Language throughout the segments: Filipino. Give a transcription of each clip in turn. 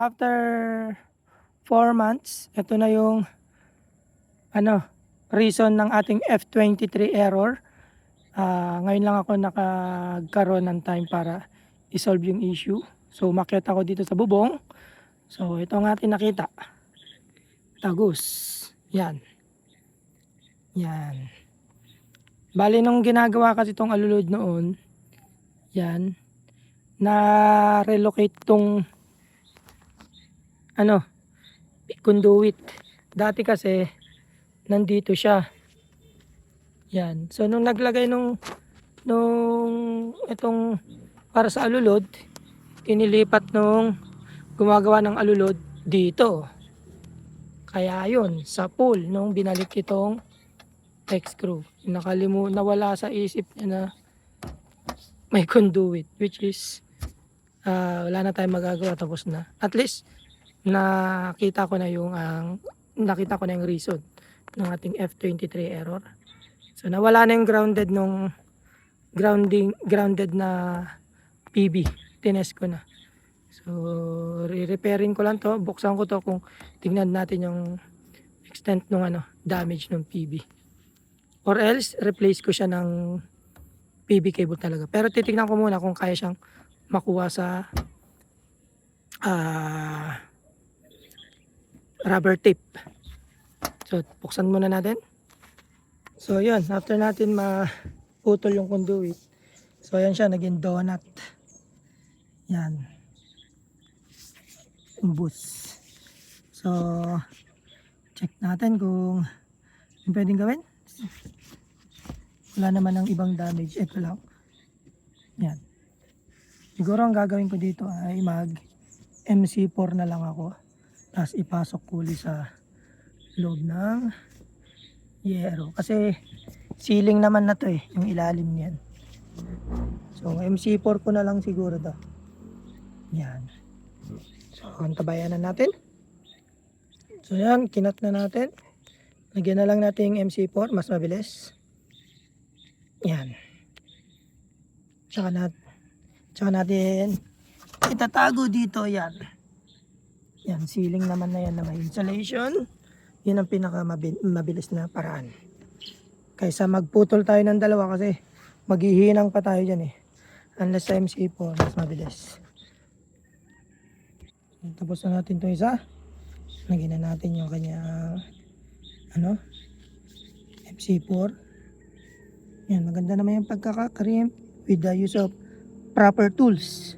After 4 months, ito na yung reason ng ating F23 error. Ngayon lang ako nakagkaroon ng time para i-solve yung issue. So umakyat ako dito sa bubong. So ito ang ating nakita. Tagus. Yan. Yan. Bali nung ginagawa kasi itong alulod noon, yan, na-relocate tong conduit. Dati kasi nandito siya. Yan. So nung naglagay nung itong para sa alulod, inilipat nung gumagawa ng alulod dito. Kaya yun, sa pool nung binalik itong X-screw, nawala sa isip niya na may conduit, which is wala na tayong magagawa, tapos na. At least nakita ko na yung reason ng ating F23 error. So nawala na yung grounded na PB. Tinest ko na. So re-repairing ko lang to, buksan ko to kung tingnan natin yung extent ng damage ng PB. Or else replace ko siya ng PB cable talaga. Pero titingnan ko muna kung kaya siyang makuha sa rubber tape. So buksan muna natin. So yun, after natin maputol yung conduit, so yan siya, naging donut. Yan. Bus. So check natin kung pwedeng gawin. Wala naman ng ibang damage. Ito lang. Yan. Siguro ang gagawin ko dito ay mag MC4 na lang ako. Tapos ipasok uli sa loob ng yero. Kasi ceiling naman na to yung ilalim niyan. So MC4 ko na lang siguro daw. Yan. So antabayan na natin. So yan, kinat na natin. Lagyan na lang natin yung MC4, mas mabilis. Yan. Tsaka natin itatago dito yan. Yan, ceiling naman na yan na may insulation. Yun ang pinaka mabilis na paraan. Kaysa magputol tayo ng dalawa kasi maghihinang pa tayo dyan Unless sa MC4, mas mabilis. Tapos na natin itong isa. Lagyan na natin yung kanyang MC4. Yan, maganda naman yung pagkakakrimp with the use of proper tools.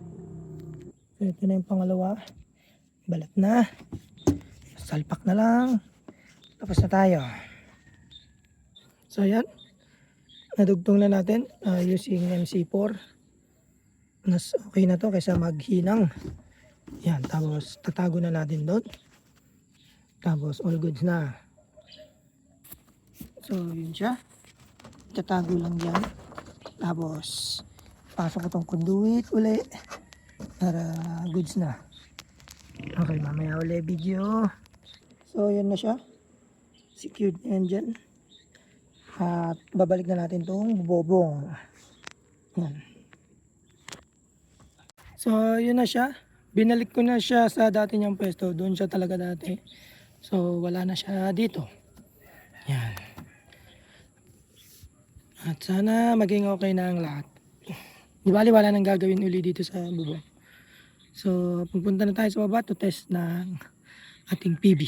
So ito na yung pangalawa. Balat na. Salpak na lang. Tapos na tayo. So yan. Nadugtong na natin using MC4. Mas okay na to kaysa maghinang. Yan, tapos tatago na natin doon. Tapos all goods na. So yun siya. Tatago lang yan. Tapos pasok ko tong conduit uli para goods na. Okay, mamaya uli video. So yun na siya. Secured na yan dyan. At babalik na natin tong bobong. Yan. So yun na siya. Binalik ko na siya sa dati niyang pwesto. Doon siya talaga dati. So wala na siya dito. Yan. At sana maging okay na ang lahat. Di bali wala nang gagawin uli dito sa bubong. So pupunta na tayo sa baba to test ng ating PB.